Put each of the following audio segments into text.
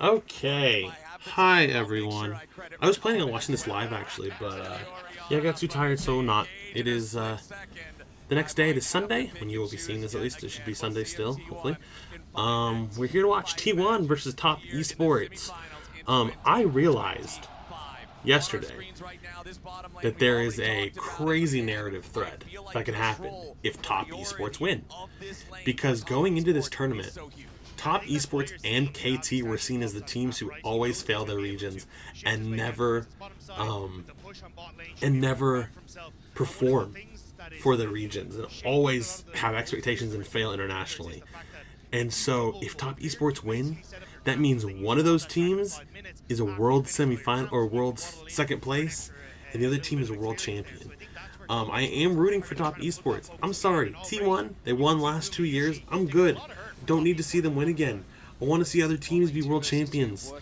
Okay. Hi, everyone. I was planning on watching this live, actually, but, yeah, I got too tired, so not. It is, the next day. It is Sunday, when you will be seeing this, at least. It should be Sunday still, hopefully. We're here to watch T1 versus Top Esports. I realized yesterday that there is a crazy narrative thread that can happen if Top Esports win. Because going into this tournament, Top Esports and KT were seen as the teams who always fail their regions and um, never perform for their regions and always have expectations and fail internationally. And so, if Top Esports win, that means one of those teams is a world semifinal or world second place, and the other team is a world champion. I am rooting for Top Esports. I'm sorry, T1, they won last 2 years. I'm good. Don't need to see them win again. I want to see other teams be world champions.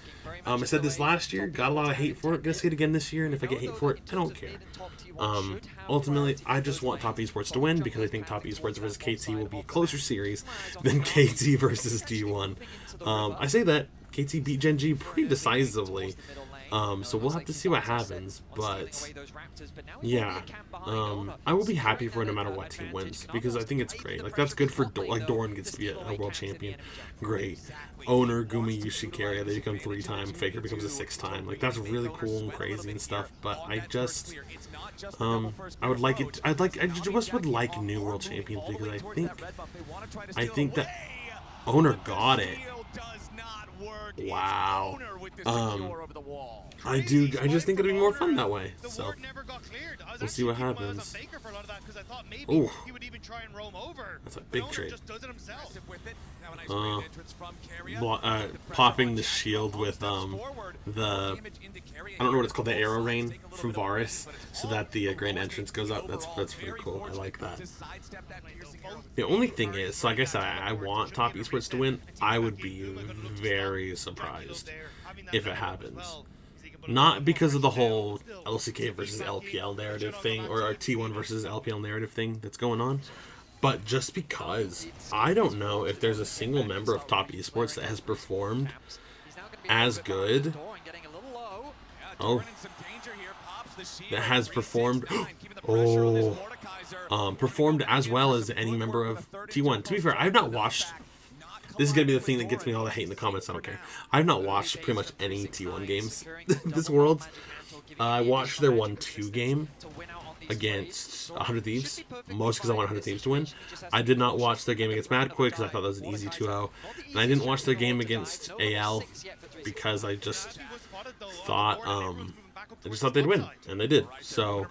I said this last year, got a lot of hate for it. Gonna say it again this year, and if I get hate for it, I don't care. Ultimately, I just want Top Esports to win because I think Top Esports versus KT will be a closer series than KT versus D1. I say that KT beat Gen G pretty decisively, so we'll have to see what happens. But yeah, I will be happy for it no matter what team wins because I think it's great. Like that's good for Doran gets to be a world champion. Great. Owner Gumi Yushikaria, they become 3-time. Faker becomes a 6-time. Like that's really cool and crazy and stuff. But I just, I would like it. I just would like new world champions because I think that Owner got it. Wow. I just think it'll be more fun that way. So we'll see what happens. Oh, that's a big trade. Popping the shield with the I don't know what it's called, the arrow rain from Varus, so that the grand entrance goes up. That's pretty cool. I like that. The only thing is, so like I said, I want Top Esports to win. I would be very surprised if it happens. Not because of the whole LCK versus LPL narrative thing, or our T1 versus LPL narrative thing that's going on, but just because I don't know if there's a single member of Top Esports that has performed as good. Oh, that has performed. Performed as well as any member of T1. To be fair, I've not watched. This is going to be the thing that gets me all the hate in the comments. I don't care. I've not watched pretty much any T1 games this world. I watched their 1-2 game against 100 Thieves, most because I want 100 Thieves to win. I did not watch their game against Mad Quick because I thought that was an easy 2-0. And I didn't watch their game against AL because I just thought they'd win, and they did. So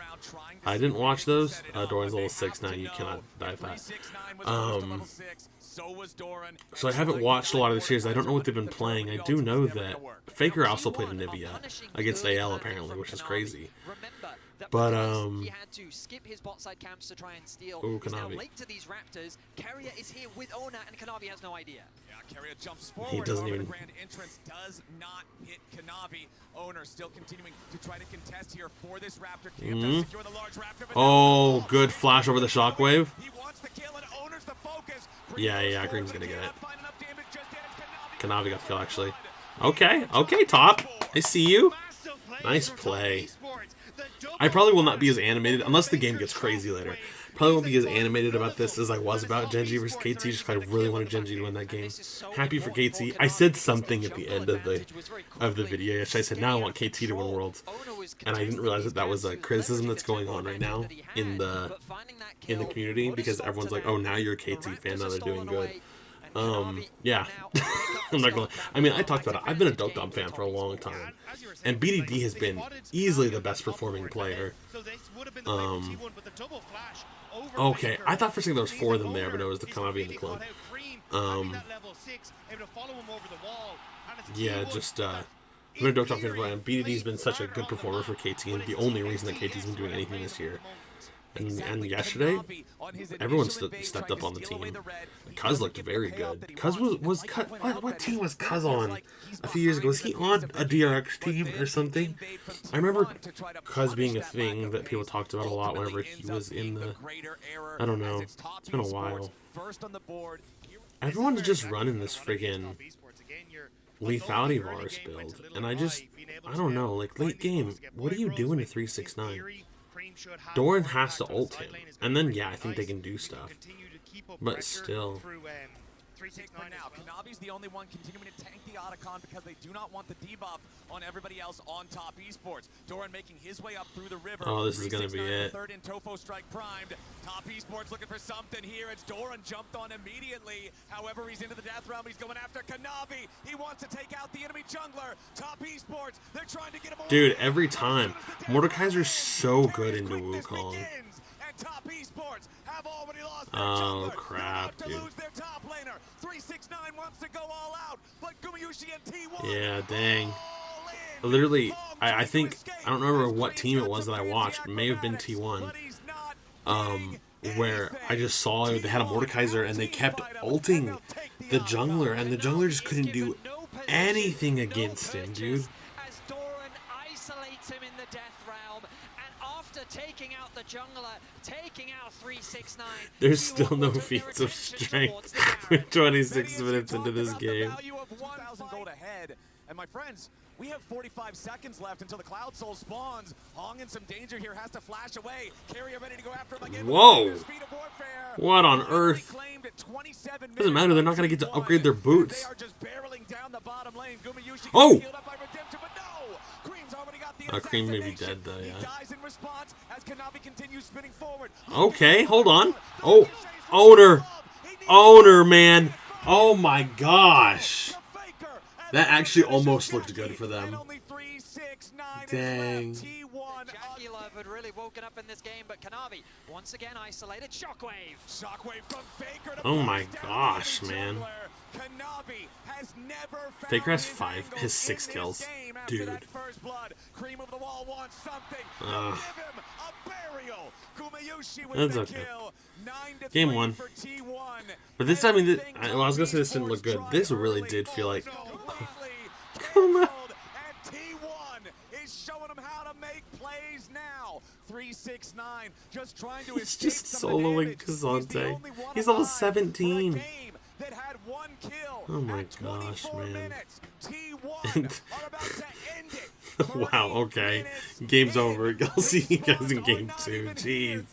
I didn't watch those. Doran's level 6 now. You cannot dive that. So I haven't watched a lot of the series. I don't know what they've been playing. I do know that Faker also played Anivia against AL apparently, which is crazy. But he had to skip his bot side camps to try and steal. He's now late to these Raptors. Carrier is here with Ona, and Kanavi has no idea. Yeah, Carrier jumps forward. He doesn't even. The grand entrance does not hit Kanavi. Owner still continuing to try to contest here for this Raptor camp. Secure the large Raptor, oh, good flash over the shockwave. He wants the kill, and Owner's the focus. Yeah, Green's gonna get it. Kanavi got the kill actually. Okay, Top. I see you. Nice play. I probably will not be as animated, unless the game gets crazy later. Probably won't be as animated about this as I was about Gen G versus KT, just because I really wanted Gen G to win that game. Happy for KT. I said something at the end of the video. I said, now I want KT to win Worlds. And I didn't realize that was a criticism that's going on right now in the community, because everyone's like, oh, now you're a KT fan, now they're doing good. Yeah. I'm not gonna. I mean, I talked about it. I've been a Dokdom fan for a long time, and BDD has been easily the best performing player. Okay, I thought for a second there was 4 of them there, but no, it was the Kanavi and the Clone. Yeah, just I've been a Dokdom fan for a while, and BDD's been such a good performer for KT, and the only reason that KT's been doing anything this year. And yesterday, everyone stepped up on the team. Cuz looked very good. Cuz was Cuz. What team was Cuz on a few years ago? Was he on a DRX team or something? I remember Cuz being a thing that people talked about a lot whenever he was in the. I don't know. It's been a while. Everyone's just running this friggin'. lethality Varus build, and I don't know, like, late game, what are you doing to 369? Doran has to ult him, and then, yeah, I think they can do stuff, but still. Now, Kanavi's the only one continuing to tank the Otacon because they do not want the debuff on everybody else on top esports. Doran making his way up through the river. Oh, this is going to be it. Third in Tofo strike primed. Top esports looking for something here. It's Doran jumped on immediately. However, he's into the death realm. He's going after Kanavi. He wants to take out the enemy jungler. Top esports, they're trying to get him away. Dude, every time. Mordekaiser's so good into Wukong. Top esports have already lost their oh jungler. crap, dude. Lose their top laner. 369 wants to go all out, but Gumayusi and T1 yeah, dang. Literally, I think, I don't remember what team it was that I watched. It may have been T1. Where I just saw they had a Mordekaiser and they kept ulting the jungler, and the jungler just couldn't do anything against him, dude. As Doran isolates him in the death realm, and after taking out the jungler, taking out 369. There's still no feats of strength. We're 26 minutes into this game. Gold ahead. And my friends, we have 45 seconds left until the Cloud Soul spawns. Hong in some danger here, has to flash away. Carrier ready to go after him again. Whoa! What on earth? Doesn't matter, they're not going to get to upgrade their boots. They are just barreling down the bottom lane. Gumayusi oh! healed up by Redemption, but no! Cream's already got the Cream may be dead though, yeah. He dies in response as Kanavi continues spinning forward. Okay, hold on. Oh, owner, man. Oh my gosh. That actually almost looked good for them. Dang. Jackie Love had really woken up in this game, but Kanavi once again isolated. Shockwave. Shockwave from Faker. Oh my gosh, man. Kanavi has never Faker has 6 kills. Dude. Cream of the wall wants something. That's okay. Game 1. But this time, I was gonna say this didn't look good. This really did feel like. Come on. Showing him how to make plays now. 369 just trying to He's just soloing Kazante. He's level 17. That had 1 kill. Oh my gosh, man. T1 are about to end it. Wow, okay. Game's over. I'll see you guys in game 2. Jeez.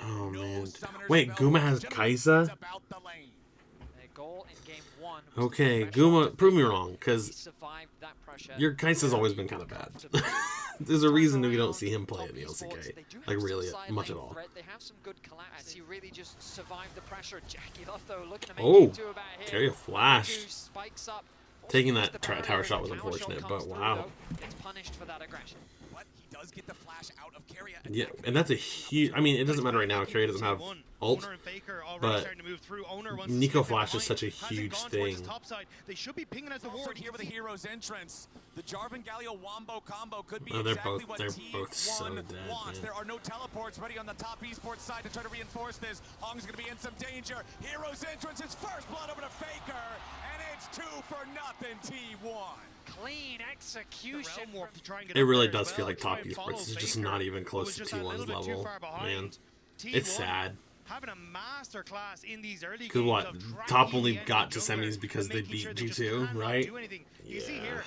Oh man. Wait, Guma has Kaisa? Okay, Guma, prove me wrong, because your Kaisa's always been kind of bad. There's a reason that we don't see him play in the LCK, like really much at all. Oh, carry a flash. Taking that tower shot was unfortunate, but wow. Does get the flash out of Carrier. Yeah, and that's a huge. I mean, it doesn't matter right now. Carrier doesn't have ult, but Nico Flash is such a huge thing. They should be pinging as the ward here with the hero's entrance. The Jarvan Galio Wombo combo could be they're exactly what both so T1 dead, wants. man. There are no teleports ready on the top esports side to try to reinforce this. Hong's going to be in some danger. Hero's entrance is first blood over to Faker, and it's 2-0 T1. Clean execution. It really does feel like top esports is just not even close to T1's level, man. It's sad. Because what? Top only got to semis because they beat G2, right? Yeah.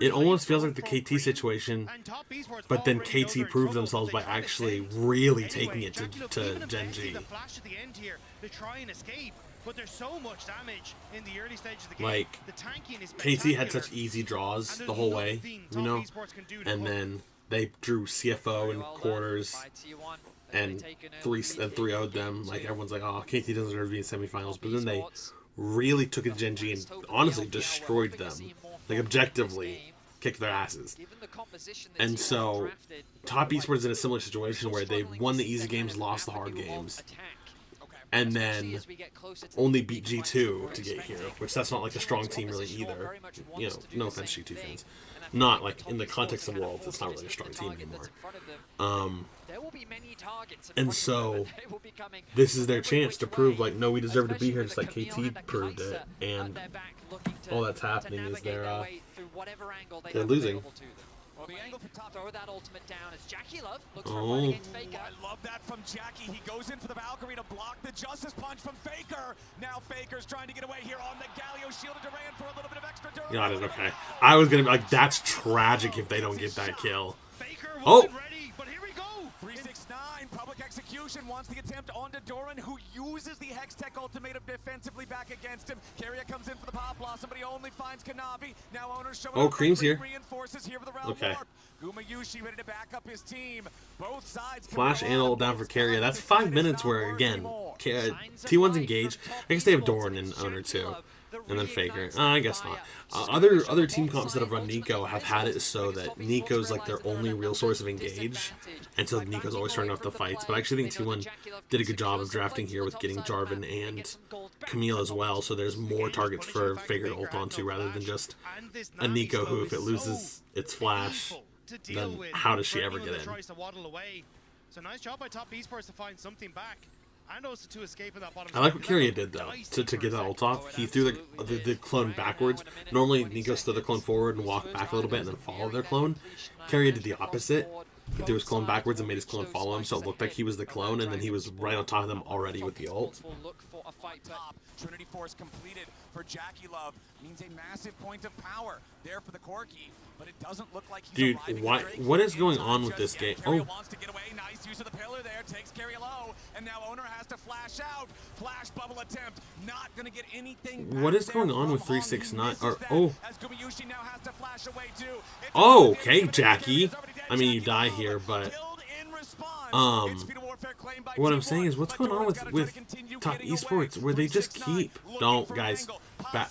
It almost feels like the KT situation, but then KT proved themselves by actually really taking it to Gen G. But there's so much damage in the early stages of the game. Like, KT had such easy draws the whole way, you know? And then they drew CFO in quarters and 3-0'd them. Like, everyone's like, oh, KT doesn't deserve to be in semifinals. But then they really took it to Gen G and honestly destroyed them. Like, objectively kicked their asses. And so, top esports is in a similar situation where they won the easy games, lost the hard games. And then only beat G2 to get here, which that's not like a strong team really either. You know, no offense G2 fans. Not like in the context of Worlds, it's not really a strong team anymore. And so this is their chance to prove like, no, we deserve to be here, just like KT proved it. And all that's happening is they're losing. Well, the angle for top. Throw that ultimate down as Jackie Love looks for a fight against Faker. I love that from Jackie. He goes in for the Valkyrie to block the Justice Punch from Faker. Now Faker's trying to get away here on the Galio Shield of Durant for a little bit of extra durability. Got it, okay. I was gonna be like, that's tragic if they don't get that kill. Faker Oh! wasn't ready, but here we go. 369, public execution wants the attempt onto Doran, who uses the Hex Tech ultimatum defensively back against him. Carrier comes in for the Pop Blossom, but he only finds Kanavi. Now Owner's showing Oh, up. Cream's here. Reinforces here for the Realm Okay. Warp. Gumayushi ready to back up his team. Both sides. Flash and ult down for Carrier. That's 5 minutes where, again, T1's engaged. I guess they have Doran and Owner too. And then Faker. I guess not. Other team comps that have run Nico have had it so that Nico's like their only real source of engage. And so Nico's always starting off the fights. But I actually think T1 did a good job of drafting here with getting Jarvan and Camille as well. So there's more targets for Faker to ult onto rather than just a Nico who, if it loses its flash, then how does she ever get in? So nice job by Top Esports to find something back. And also to escape in that bottom. I like what Carrier did though to get that ult off. He threw the clone backwards. Normally Nico's throw the clone forward and walk back a little bit and then follow their clone. Carrier did the opposite. He threw his clone backwards and made his clone follow him, so it looked like he was the clone, and then he was right on top of them already with the ult. Trinity Force completed for Jackie Love means a massive point of power there for the Corki, but it doesn't look like he's Dude, what is going on with this game? Oh, wants to get away. Nice use of the pillar there. Takes Carry low, and now Owner has to flash out. Flash bubble attempt. Not gonna get anything. What is going on with 369? Or as Gumayushi now has to flash away too. oh, okay, Jackie. I mean, you die here, but what I'm saying is, what's going on with Top Esports where they just keep guys back.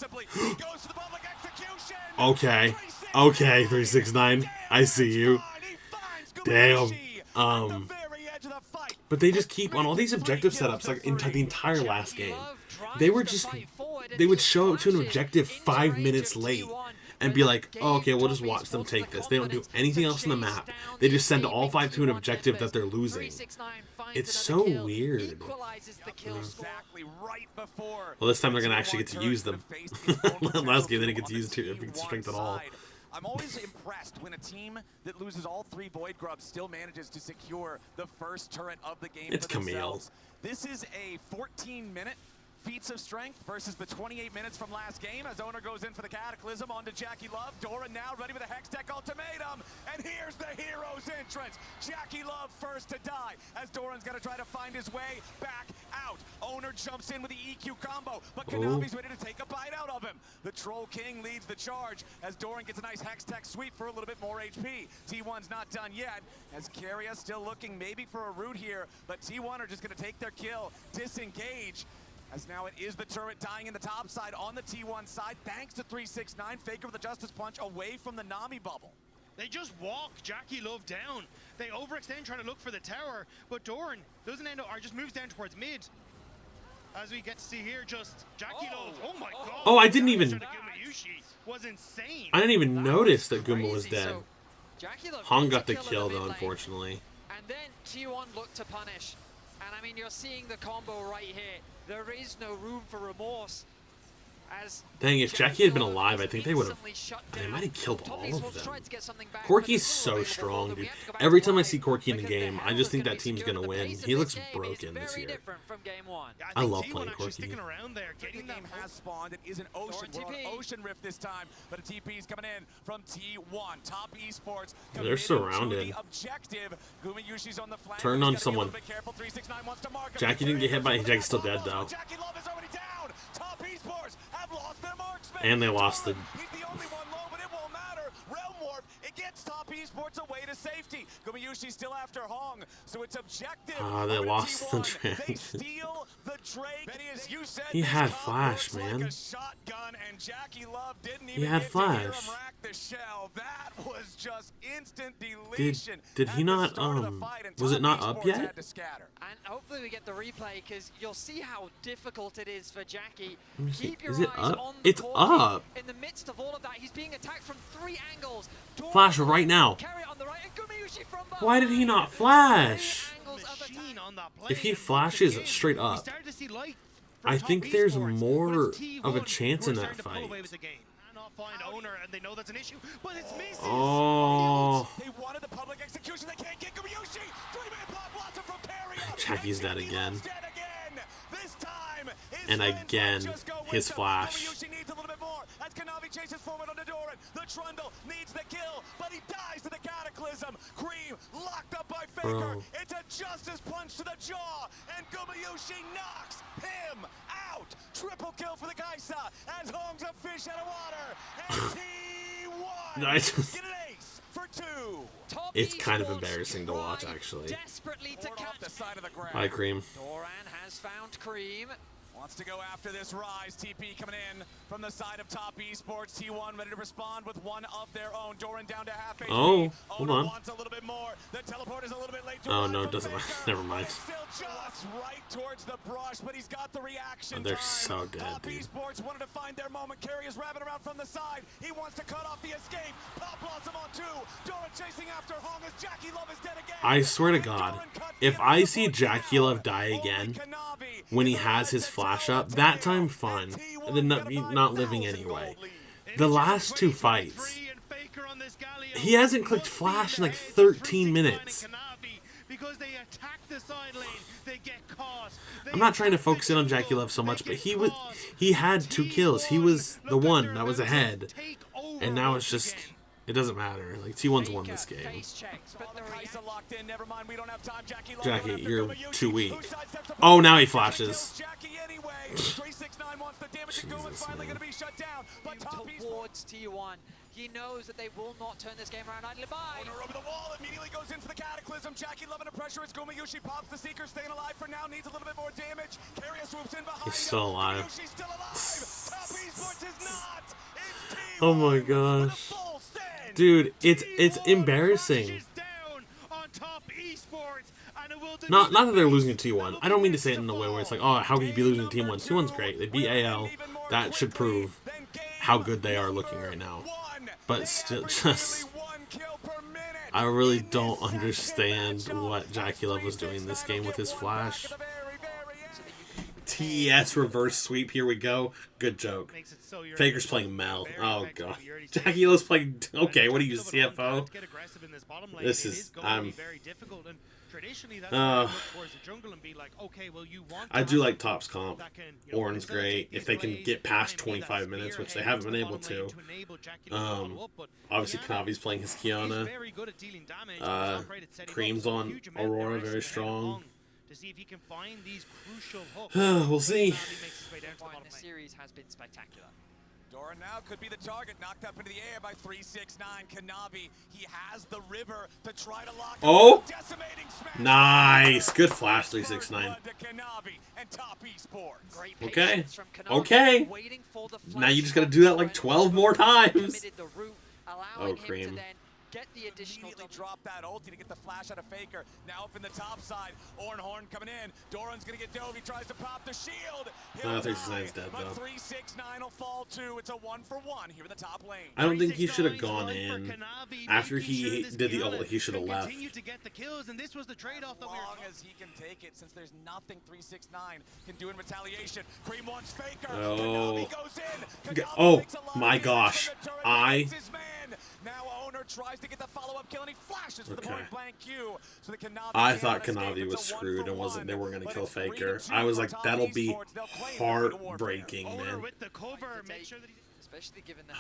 Okay, 369. I see you. Damn. But they just keep on all these objective setups like into the entire last game. They would show up to an objective 5 minutes late and be like, oh, okay, we'll just watch them take this. They don't do anything else on the map. They just send all 5 to an objective that they're losing. It's so weird. Well, this time they're going to actually get to use them. Last game they didn't get to use strength at all. I'm always impressed when a team that loses all 3 Void Grubs still manages to secure the first turret of the game. It's Camille. This is a 14-minute feats of strength versus the 28 minutes from last game as Owner goes in for the Cataclysm onto Jackie Love. Doran now ready with a Hex Tech ultimatum. And here's the hero's entrance. Jackie Love first to die as Doran's got to try to find his way back out. Owner jumps in with the EQ combo, but Kanavi's ready to take a bite out of him. The Troll King leads the charge as Doran gets a nice Hex Tech sweep for a little bit more HP. T1's not done yet as Carrier still looking maybe for a route here, but T1 are just going to take their kill, disengage. As now it is the turret dying in the top side on the T1 side, thanks to 369. Faker with the Justice Punch away from the Nami bubble. They just walk Jackie Love down. They overextend trying to look for the tower, but Doran doesn't end up, or just moves down towards mid. As we get to see here, just Jackie Love. Oh my god. Oh, I didn't even. Was insane. I didn't even notice that Goomba was dead. Han got the kill though, unfortunately. And then T1 looked to punish. And I mean, you're seeing the combo right here. There is no room for remorse. As dang, if Jackie had been alive, I think they would have. They might have killed all of them. Corki's so strong, dude. Every time I see Corki in the game, I just think that team's gonna win. He looks broken this year. I love playing Corki. The game has spawned. It is an ocean rift this time, but a TP is coming in from T1. Top Esports. They're surrounded. Turn on someone. Jackie didn't get hit by. Jackie's still dead though. Top Esports have lost their marksman. And they lost the. He's the only one low, but it won't matter. Realm Warp, it gets Top Esports away to safety. Gumayushi still after Hong, so it's objective. They lost the Drake. They steal the Drake. Benny, as you said, he had Flash, man. Like a shotgun, and Jackie Love didn't even he had get Flash. To hear him rack the shell. That was just instant deletion. Did he not? Was it not up yet? And hopefully we get the replay because you'll see how difficult it is for Jackie. Keep your eyes up? It's up. In the midst of all of that, he's being attacked from 3 angles. Flash right now. Why did he not flash? If he flashes straight up, I think there's more of a chance in that fight. find owner, and they know that's an issue, but it's missing. Oh. They wanted the public execution. They can't get Gumayushi. 3-man pop blossom from Peria. Jackie's dead again. This time, And again, his flash. Gumayushi needs a little bit more as Kanavi chases forward on Doran. The Trundle needs the kill, but he dies to the Cataclysm. Cream locked up by Faker. Bro. It's a justice punch to the jaw, and Gumayushi knocks him out. Triple kill for the Kaisa as Hong's a fish out of water. And T1 I just- get an ace for 2. Top It's kind of esports embarrassing to watch, try actually. Desperately to Board off the catch. side of the ground. Hi, Cream. Doran has found Cream. Wants to go after this rise. TP coming in from the side of Top Esports. T1 ready to respond with one of their own. Doran down to half HP. Oh, hold Owner on. wants a little bit more. The teleport is a little bit late to Oh, arrive no, it from doesn't Faker, matter. Never mind. but it's still just right towards the brush, but he's got the reaction Oh, they're time. so dead, Top dude. Esports wanted to find their moment. Carry is wrapping around from the side. He wants to cut off the escape. Pop Blossom on 2. Doran chasing after Hong as Jackie Love is dead again. I swear to And God, Doran cuts if the I enemy see before Jackie down. Love die Only again Kanavi when he is has his the flash tower up, that tail. time fine. And T1 And then got a not living 5,000 anyway. gold lead. The last 2 fights, he hasn't clicked flash in like 13 minutes. Because they attack the side lane, they get caught. I'm not trying to focus in on Jackie Love so much, but he had 2 kills. He was the one that was ahead. And now it's just, it doesn't matter. Like, T1's won this game. Face checks, but the Kaisa locked in. Never mind, we don't have time. Jackie, Jackie, you're too weak. Who sidesteps the Oh, ball? now he Kills flashes. Jackie anyway. 369 wants the damage, and Guma's Jesus, finally man. going to be shut down. But Top Esports towards T1. He knows that they will not turn this game around idly by. owner over the wall immediately goes into the Cataclysm. Jackie loving the pressure as Gumayushi pops the Seeker, staying alive for now. Needs a little bit more damage. Carrier swoops in behind. He's still him. alive. Gumayushi's still alive. Top Esports is not. It's T1 Oh my with a gosh. full send. Dude, it's embarrassing. Not that they're losing to T1. I don't mean to say it in a way where it's like, oh, how could you be losing to T1? T1's great. They beat AL. That should prove how good they are looking right now. But still, just, I really don't understand what Jackie Love was doing this game with his flash. TES reverse sweep. Here we go. Good joke. Faker's playing Mel. Oh god. Jackie Love's playing. Okay, what are you, CFO? This is. Traditionally, that's why look towards the jungle and be like, okay, well, you want I to do have like Top's comp. that can, you know, Orin's great. If they can get past 25 minutes, which they haven't been able to. Obviously, Kanavi's playing his Kiana. Cream's on Aurora, very strong. To see if he can find these crucial hooks. We'll see. The series has been spectacular. Doran now could be the target, knocked up into the air by 369 Kanavi. He has the river to try to lock Oh! decimating smash. Nice. Good flash, 369. First blood to Kanavi and Top Esports. Great Okay. patience from Kanavi, Okay. waiting for the Now you flash just gotta from do that like Doran. 12 more times. Committed the route, allowing Oh, him to Cream. then get the additional Immediately double. drop that ulti to get the flash out of Faker. Now up in the top side, Horn coming in. Doran's gonna get dove. He tries to pop the shield. He'll 369's dead, but though. 369 will fall too. It's a 1-for-1 here in the top lane. I don't think he should have gone in. After he did the ult, he should have left. To get the kills, and this was the trade-off that As we were long as he can take it, since there's nothing 369 can do in retaliation. Cream wants Faker. Oh. Kanavi goes in. Kanavi Oh, takes a lot of my damage gosh. from the turret, I- hits his man. Now Owner tries to get the follow-up kill, and he flashes for the Okay. point-blank Q. So the Kanavi I can't thought escape. Kanavi It's was a screwed and 1-for-1, they weren't gonna but kill it's 3-2 Faker. I was for like, Top that'll be Esports. They'll claim the League of Warfare. heartbreaking, Owner man. with the cover, make sure that he Especially given the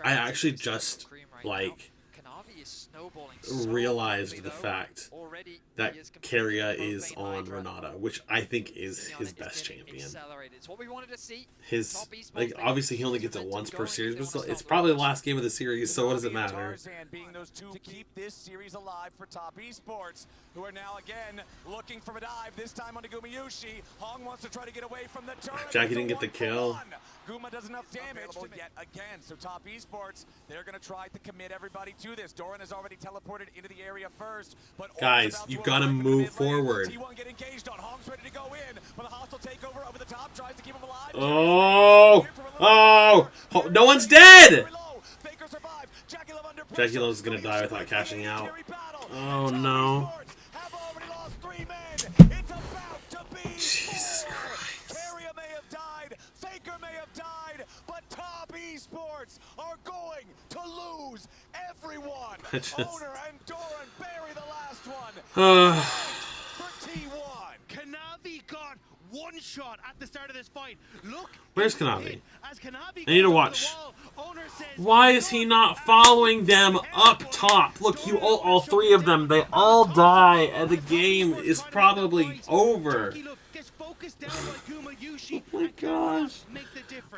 I actually just, like, Kanavi is snowballing so realized quickly, the though. fact Already that he is completely Keria both is main on Hydra. Renata, which I think is Leon his is best getting champion. accelerated. It's what we wanted to see. His, Top Esports, like, they obviously he keep only gets it momentum once per going series, if but they still, wanna it's stop probably the losing. last game of the series, so what does it Kanavi and matter? Tarzan being those two to keep this series alive for Top Esports, who are now again looking for a dive, this time onto Gumayushi. Hong wants to try to get away from the turret. Jackie It's a didn't get the kill. 1-for-1. Guma does enough damage to yet again. So Top Esports, they're going to try to commit everybody to this. Doran has already teleported into the area first, but Guys, Orn's about you to gotta arrive in the move mid lane. forward. T1 get engaged on. Hong's ready to go in, but a hostile takeover over the top tries to keep him alive. Oh! Oh! No one's dead! Faker survived. Jackie Love under Jackie pressure. Love's gonna die without cashing out. Oh, Top no. Esports have already lost 3 men. It's about to be Jesus 4. Christ. Carrier may have died. Faker may have died. But Top Esports Esports are going to lose everyone. Just- Owner and Doran bury the last one. For T1. Kanavi got one shot at the start of this fight. Look. Where's into the Kanavi? pit as Kanavi I need to goes over watch. the wall. Owner says, Why is he not following them up top? Look, you all three of them, they all die, and the game is probably over. Oh my gosh.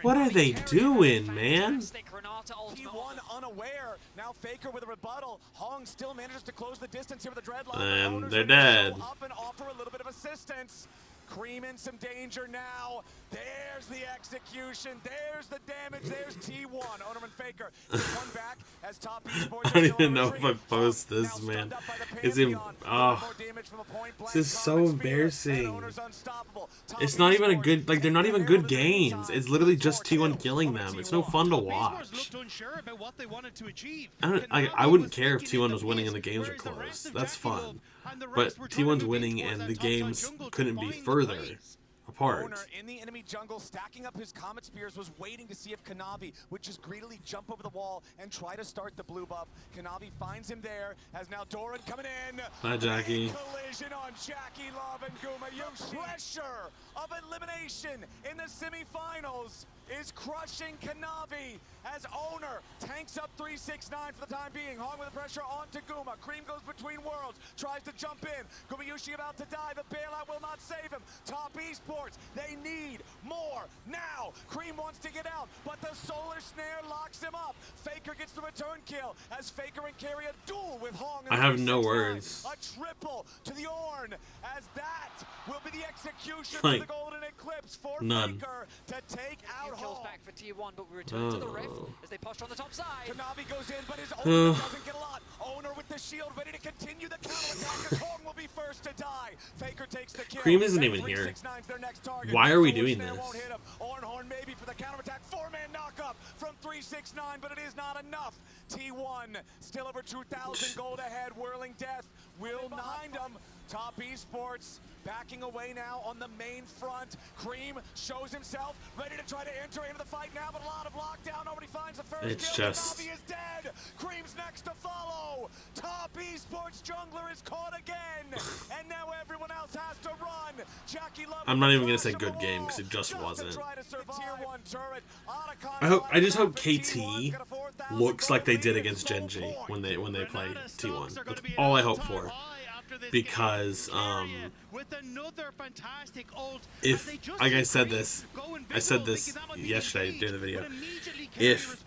What are they doing, man? T1 unaware. Now Faker with a rebuttal. Hong still manages to close the distance here with the dreadlock. And Owners they're ready to dead. show up and offer a little bit of assistance. Cream in some danger now. There's the execution. There's the damage. There's T1. Owner and Faker. T1 back as top esports. I don't even know if I post this, man. It's this is so embarrassing. It's not even a good, like, they're not even good games. It's literally just T1 killing them. It's no fun to watch. I wouldn't care if T1 was winning and the games were close. That's fun. But T1's winning and the games couldn't be further apart. Owner in the enemy jungle, stacking up his Comet Spears, was waiting to see if Kanavi would just greedily jump over the wall and try to start the blue buff. Kanavi finds him there, as now Doran coming in. Bye, Jackie. Collision on Jackie Love and Gumayushi. Pressure of elimination in the semifinals is crushing Kanavi as Owner tanks up 369 for the time being. Hong with the pressure onto Guma. Cream goes between worlds, tries to jump in. Gumayushi about to die. The bailout will not save him. Top Esports, they need more now. Cream wants to get out, but the Solar Snare locks him up. Faker gets the return kill as Faker and Carry a duel with Hong. I have no words. A triple to the Ornn as that will be the execution Like, for the Golden Eclipse for none. Faker to take out Kills Hong. back for T1, but we return to the rift as they posture on the top side. Kanavi goes in, but his owner doesn't get a lot. Owner with the shield ready to continue the counterattack as Hong will be first to die. Faker takes the kill. Cream isn't even here. 369's their next target. Why are we Solar doing Snare this? won't hit him. Ornn maybe for the counterattack. Four-man knockup from 369, but it is not enough. T1 still over 2,000 gold ahead. Whirling Death will find him. Top Esports backing away now on the main front. Cream shows himself, ready to try to enter into the fight now, but a lot of lockdown. Nobody finds the first It's kill. just- Kanavi is dead. Cream's next to follow. Top Esports jungler is caught again, and now everyone else has to run. Jackie Love. I'm not even gonna say good game because it just wasn't. I just hope KT looks like they did against Genji when they play T1. That's all I hope for. Because if, like I said this yesterday during the video, if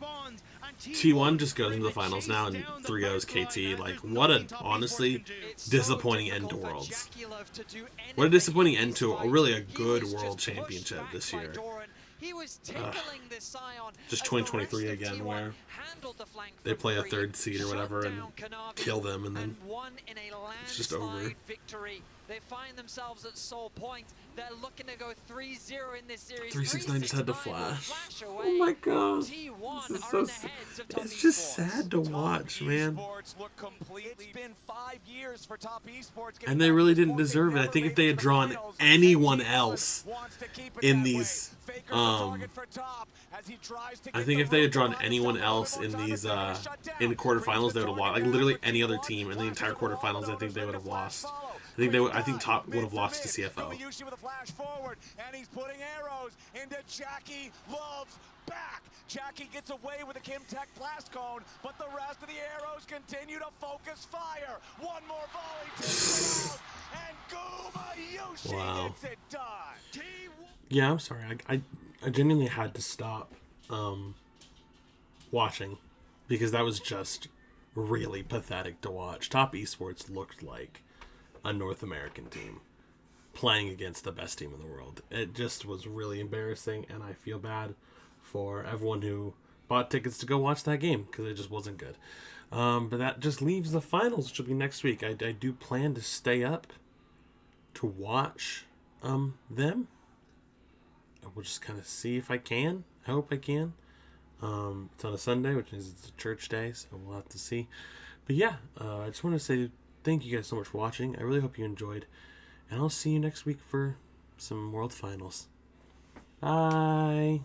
T1 just goes into the finals now and 3-0's KT, like, what a honestly disappointing end to Worlds. What a disappointing end to a good World Championship this year. Just 2023 again, where they play a third seed or whatever and kill them, and then it's just over. They find themselves at Soul Point. They're looking to go 3-0 in this series. 369 just had to flash. Away. Oh my god. T1 This is are so in the heads of Top it's just Esports. sad to watch, man. It's been 5 years for Top Esports, And they really didn't deserve it. I think if they had drawn anyone else in these, I think if they had drawn anyone else in these, in the quarterfinals, they would have lost. Like, literally any other team in the entire quarterfinals, I think they would have lost. I think Top would have lost to CFO. Gumayushi with a flash forward, and he's putting arrows into Jackie Love's back. Jackie gets away with a Kimtech blast cone, but the rest of the arrows continue to focus fire. One more volley takes it out, and Gumayushi gets it done. Yeah, I'm sorry. I genuinely had to stop watching because that was just really pathetic to watch. Top Esports looked like a North American team playing against the best team in the world. It just was really embarrassing, and I feel bad for everyone who bought tickets to go watch that game because it just wasn't good. But that just leaves the finals, which will be next week. I do plan to stay up to watch them. We'll just kind of see if I can. I hope I can. It's on a Sunday, which means it's a church day, so we'll have to see. But yeah, I just want to say thank you guys so much for watching. I really hope you enjoyed. And I'll see you next week for some World Finals. Bye.